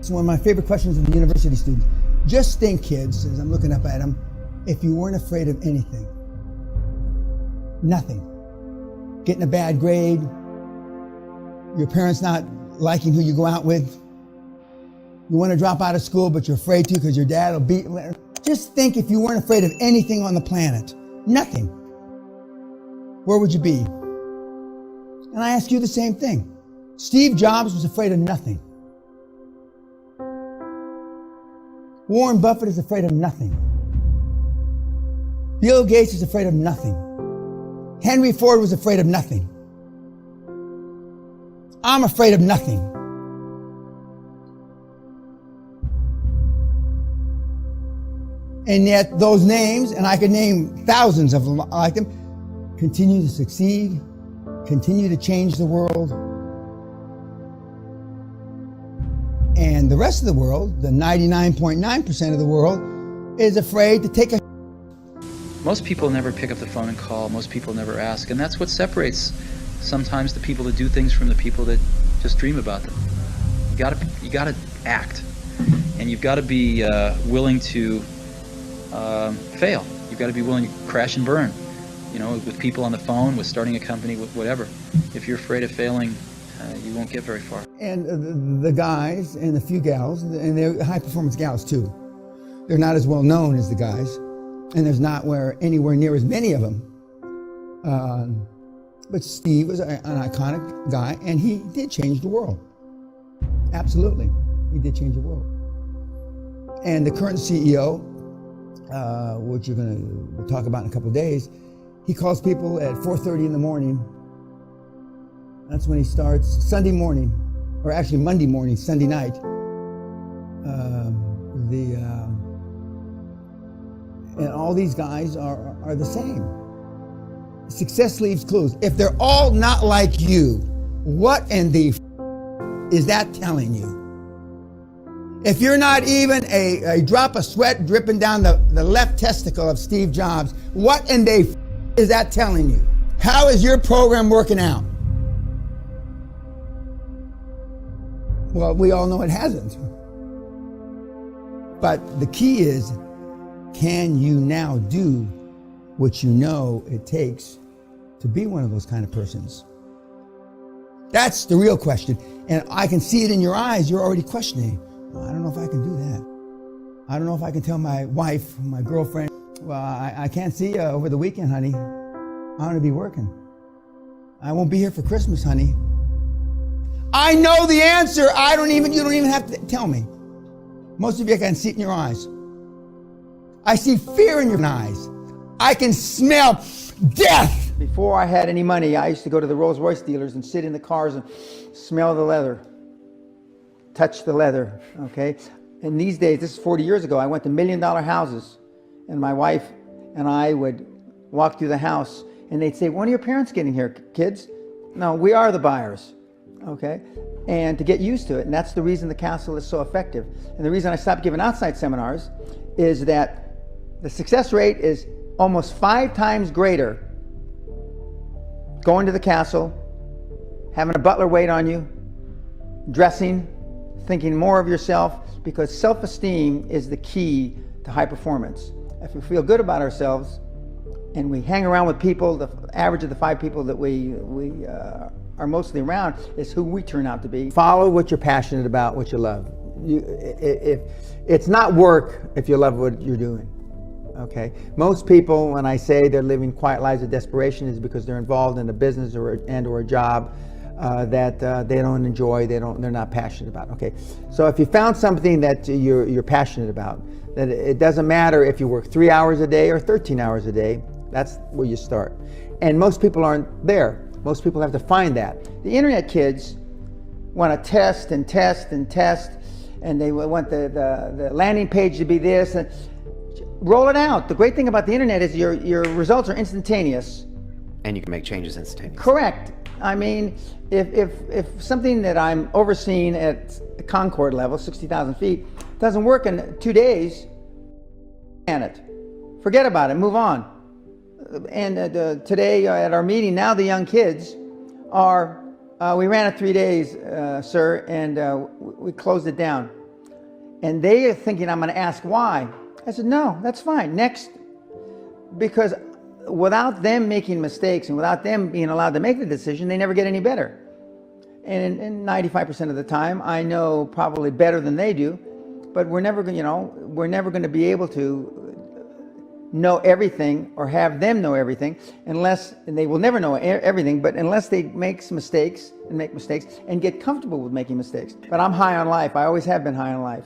It's one of my favorite questions of the university students. Just think, kids, as I'm looking up at them, if you weren't afraid of anything. Nothing. Getting a bad grade, your parents not liking who you go out with, you want to drop out of school but you're afraid to because your dad will beat you. Just think if you weren't afraid of anything on the planet. Nothing. Where would you be? And I ask you the same thing. Steve Jobs was afraid of nothing. Warren Buffett is afraid of nothing. Bill Gates is afraid of nothing. Henry Ford was afraid of nothing. I'm afraid of nothing. And yet those names, and I could name thousands of them like them, continue to succeed, continue to change the world. And the rest of the world, the 99.9% of the world, is afraid to take a... Most people never pick up the phone and call. Most people never ask. And that's what separates sometimes the people that do things from the people that just dream about them. You gotta act. And you've got to be willing to fail. You've got to be willing to crash and burn. You know, with people on the phone, with starting a company, with whatever. If you're afraid of failing, you won't get very far. And the guys and the few gals, and they're high-performance gals too, they're not as well known as the guys, and there's not anywhere near as many of them. But Steve was an iconic guy, and he did change the world. Absolutely, he did change the world. And the current CEO, which we'll talk about in a couple of days, he calls people at 4:30 in the morning. That's when he starts Sunday morning, or actually Monday morning, Sunday night. And all these guys are the same. Success leaves clues. If they're all not like you, what in the is that telling you? If you're not even a drop of sweat dripping down the left testicle of Steve Jobs, what in the is that telling you? How is your program working out? Well, we all know it hasn't. But the key is, can you now do what you know it takes to be one of those kind of persons? That's the real question. And I can see it in your eyes. You're already questioning. Well, I don't know if I can do that. I don't know if I can tell my wife, my girlfriend, well, I can't see you over the weekend, honey. I'm going to be working. I won't be here for Christmas, honey. I know the answer. You don't even have to tell me. Most of you, I can see it in your eyes. I see fear in your eyes. I can smell death. Before I had any money, I used to go to the Rolls Royce dealers and sit in the cars and smell the leather, touch the leather, okay? And these days, this is 40 years ago, I went to $1 million houses, and my wife and I would walk through the house, and they'd say, when are your parents getting here, kids? No, we are the buyers, okay? And to get used to it, and that's the reason the castle is so effective. And the reason I stopped giving outside seminars is that the success rate is almost 5 times greater going to the castle, having a butler wait on you, dressing, thinking more of yourself, because self-esteem is the key to high performance. If we feel good about ourselves and we hang around with people, the average of the 5 people that we are mostly around is who we turn out to be. Follow what you're passionate about, what you love. It's not work if you love what you're doing. Okay. Most people, when I say they're living quiet lives of desperation, is because they're involved in a business or a job that they don't enjoy, they're not passionate about. Okay. So if you found something that you're passionate about, then it doesn't matter if you work 3 hours a day or 13 hours a day. That's where you start. And most people aren't there. Most people have to find that. The internet kids want to test and test and test, and they want the landing page to be this. And roll it out. The great thing about the internet is your results are instantaneous. And you can make changes instantaneously. Correct. I mean, if something that I'm overseeing at the Concord level, 60,000 feet, doesn't work in 2 days, forget about it, move on. And today at our meeting, now the young kids are, we ran it 3 days, sir, and we closed it down. And they are thinking I'm going to ask why. I said, no, that's fine. Next. Because without them making mistakes and without them being allowed to make the decision, they never get any better. And 95% of the time, I know probably better than they do, but we're never going to be able to know everything or have them know everything unless, and they will never know everything, but unless they make mistakes and get comfortable with making mistakes. But I'm high on life. I always have been high on life.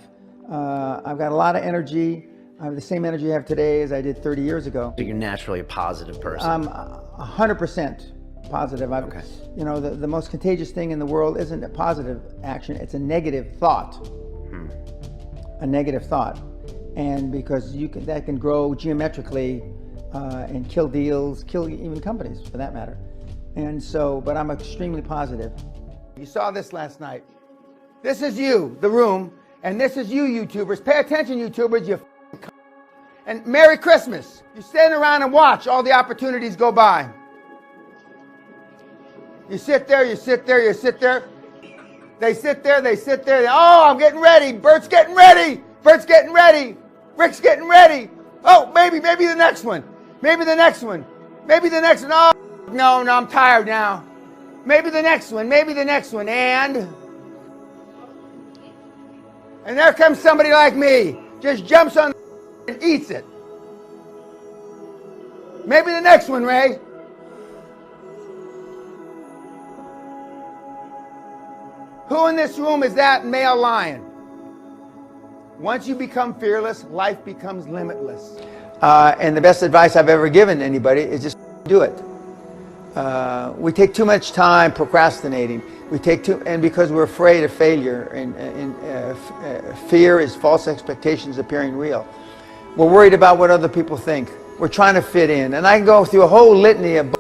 I've got a lot of energy. I have the same energy I have today as I did 30 years ago. So you're naturally a positive person. I'm 100% positive. Okay. You know, the most contagious thing in the world isn't a positive action, it's a negative thought. A negative thought. And because that can grow geometrically and kill deals, kill even companies for that matter. And so, but I'm extremely positive. You saw this last night. This is you, the room, and this is you, YouTubers. Pay attention, YouTubers, you and Merry Christmas. You stand around and watch all the opportunities go by. You sit there, you sit there, you sit there. They sit there, they sit there. Oh, I'm getting ready. Bert's getting ready. Bert's getting ready. Rick's getting ready. Oh, maybe the next one. Maybe the next one. Maybe the next one. Oh, no, I'm tired now. Maybe the next one. Maybe the next one. And there comes somebody like me. Just jumps on and eats it. Maybe the next one, Ray. Who in this room is that male lion? Once you become fearless, life becomes limitless. And the best advice I've ever given anybody is just do it. We take too much time procrastinating. And because we're afraid of failure, and fear is false expectations appearing real. We're worried about what other people think. We're trying to fit in. And I can go through a whole litany of,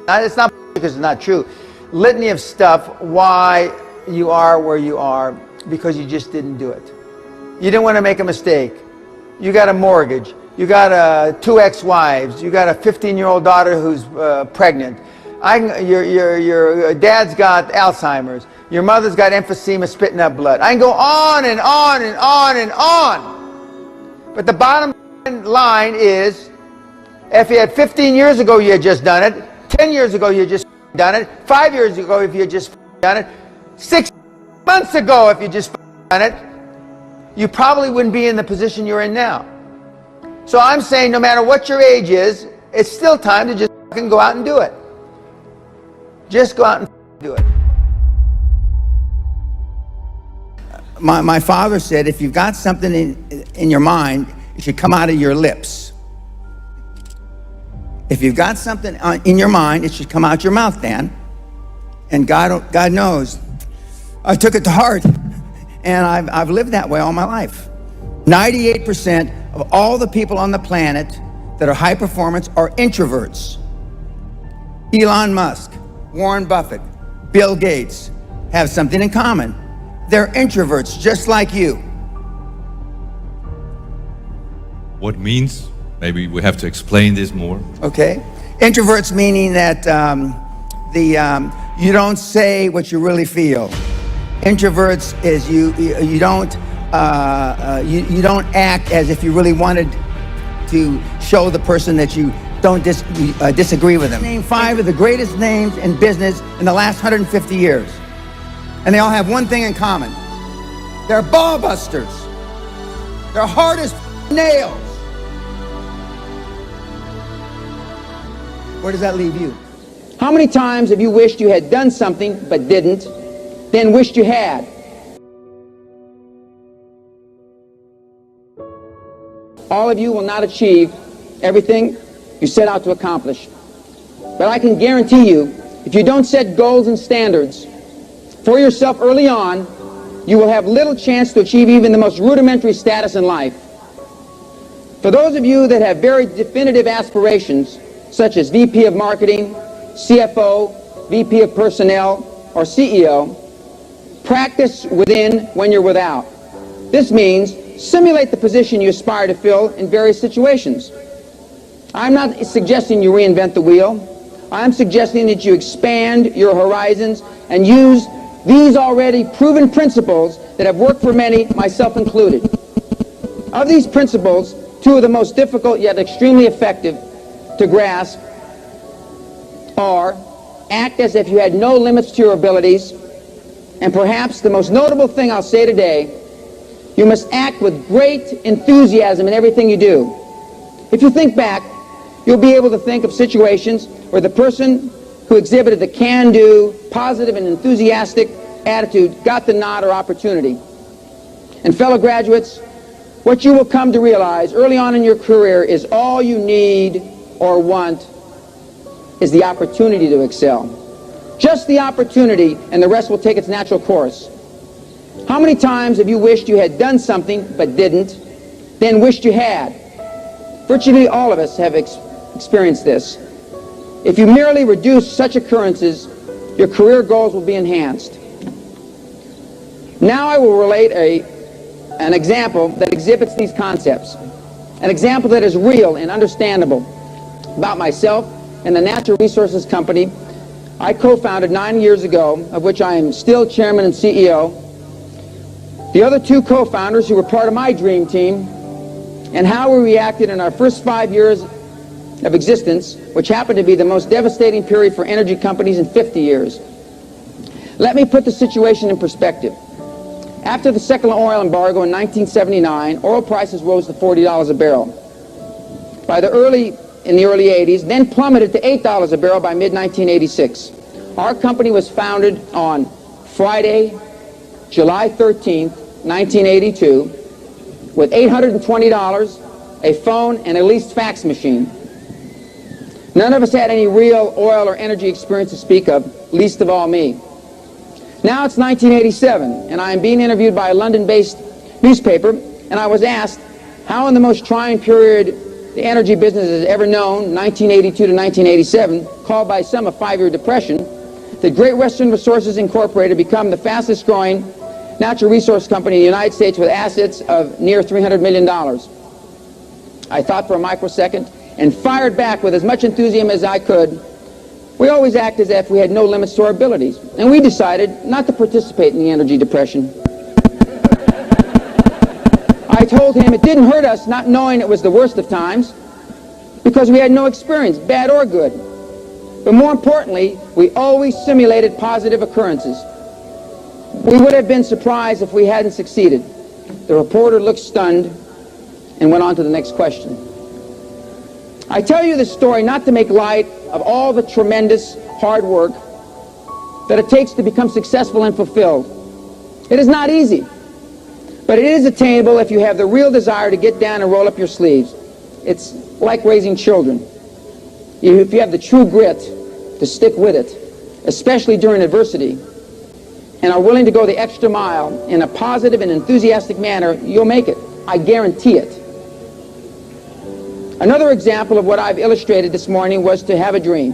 it's not because it's not true, litany of stuff why you are where you are because you just didn't do it. You didn't want to make a mistake. You got a mortgage. You got two ex-wives. You got a 15-year-old daughter who's pregnant. Your dad's got Alzheimer's. Your mother's got emphysema, spitting up blood. I can go on and on and on and on. But the bottom line is, if you had 15 years ago you had just done it, 10 years ago you had just done it, 5 years ago if you had just done it, 6 months ago if you just done it, you probably wouldn't be in the position you're in now. So I'm saying no matter what your age is, it's still time to just go out and do it. Just go out and do it. My father said, if you've got something in your mind, it should come out of your lips. If you've got something in your mind, it should come out your mouth, Dan. And God knows, I took it to heart. And I've lived that way all my life. 98% of all the people on the planet that are high performance are introverts. Elon Musk, Warren Buffett, Bill Gates have something in common. They're introverts just like you. What means? Maybe we have to explain this more. Okay. Introverts meaning that you don't say what you really feel. Introverts is you don't act as if you really wanted to show the person that you don't disagree with them. Name 5 of the greatest names in business in the last 150 years. And they all have one thing in common. They're ball busters. They're hard as nails. Where does that leave you? How many times have you wished you had done something but didn't, then wished you had? All of you will not achieve everything you set out to accomplish. But I can guarantee you, if you don't set goals and standards for yourself early on, you will have little chance to achieve even the most rudimentary status in life. For those of you that have very definitive aspirations, such as VP of Marketing, CFO, VP of Personnel, or CEO, practice within when you're without. This means simulate the position you aspire to fill in various situations. I'm not suggesting you reinvent the wheel. I'm suggesting that you expand your horizons and use these already proven principles that have worked for many, myself included. Of these principles, two of the most difficult yet extremely effective to grasp are act as if you had no limits to your abilities, and perhaps the most notable thing I'll say today, you must act with great enthusiasm in everything you do. If you think back, you'll be able to think of situations where the person who exhibited the can-do, positive and enthusiastic attitude got the nod or opportunity. And fellow graduates, what you will come to realize early on in your career is all you need or want is the opportunity to excel. Just the opportunity, and the rest will take its natural course. How many times have you wished you had done something but didn't, then wished you had? Virtually all of us have experienced this. If you merely reduce such occurrences, your career goals will be enhanced. Now I will relate an example that exhibits these concepts, an example that is real and understandable about myself and the natural resources company I co-founded 9 years ago, of which I am still chairman and CEO. The other two co-founders who were part of my dream team, and how we reacted in our first 5 years of existence, which happened to be the most devastating period for energy companies in 50 years. Let me put the situation in perspective. After the second oil embargo in 1979, oil prices rose to $40 a barrel. In the early 80s, then plummeted to $8 a barrel by mid-1986. Our company was founded on Friday, July 13th, 1982, with $820, a phone, and a leased fax machine. None of us had any real oil or energy experience to speak of, least of all me. Now it's 1987, and I am being interviewed by a London-based newspaper, and I was asked how in the most trying period the energy business has ever known, 1982 to 1987, called by some a 5-year depression, that Great Western Resources Incorporated become the fastest growing natural resource company in the United States with assets of near $300 million. I thought for a microsecond and fired back with as much enthusiasm as I could. We always act as if we had no limits to our abilities, and we decided not to participate in the energy depression. I told him it didn't hurt us not knowing it was the worst of times, because we had no experience, bad or good. But more importantly, we always simulated positive occurrences. We would have been surprised if we hadn't succeeded. The reporter looked stunned and went on to the next question. I tell you this story not to make light of all the tremendous hard work that it takes to become successful and fulfilled. It is not easy, but it is attainable if you have the real desire to get down and roll up your sleeves. It's like raising children. If you have the true grit to stick with it, especially during adversity, and are willing to go the extra mile in a positive and enthusiastic manner, you'll make it. I guarantee it. Another example of what I've illustrated this morning was to have a dream.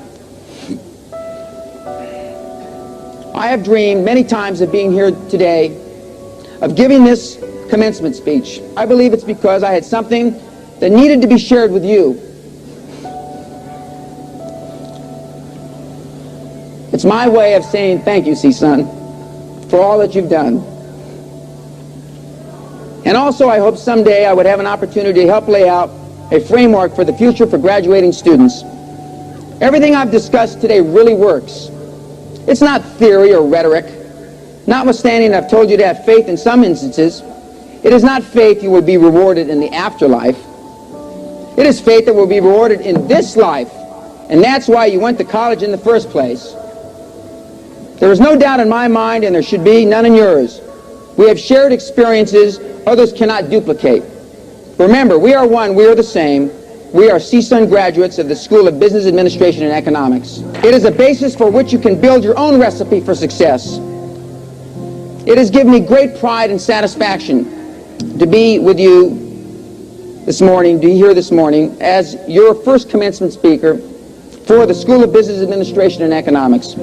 I have dreamed many times of being here today, of giving this commencement speech. I believe it's because I had something that needed to be shared with you. It's my way of saying thank you, son, for all that you've done. And also I hope someday I would have an opportunity to help lay out a framework for the future for graduating students. Everything I've discussed today really works. It's not theory or rhetoric. Notwithstanding I've told you to have faith in some instances, it is not faith you will be rewarded in the afterlife. It is faith that will be rewarded in this life, and that's why you went to college in the first place. There is no doubt in my mind, and there should be none in yours. We have shared experiences others cannot duplicate. Remember, we are one, we are the same. We are CSUN graduates of the School of Business Administration and Economics. It is a basis for which you can build your own recipe for success. It has given me great pride and satisfaction to be with you this morning, to be here this morning, as your first commencement speaker for the School of Business Administration and Economics.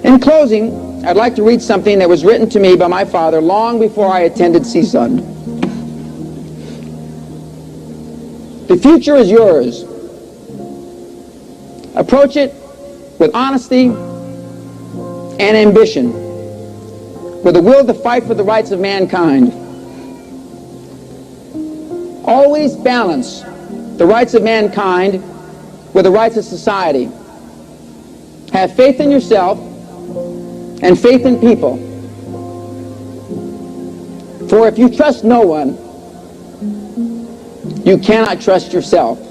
In closing, I'd like to read something that was written to me by my father long before I attended CSUN. The future is yours. Approach it with honesty and ambition, with a will to fight for the rights of mankind. Always balance the rights of mankind with the rights of society. Have faith in yourself and faith in people. For if you trust no one, you cannot trust yourself.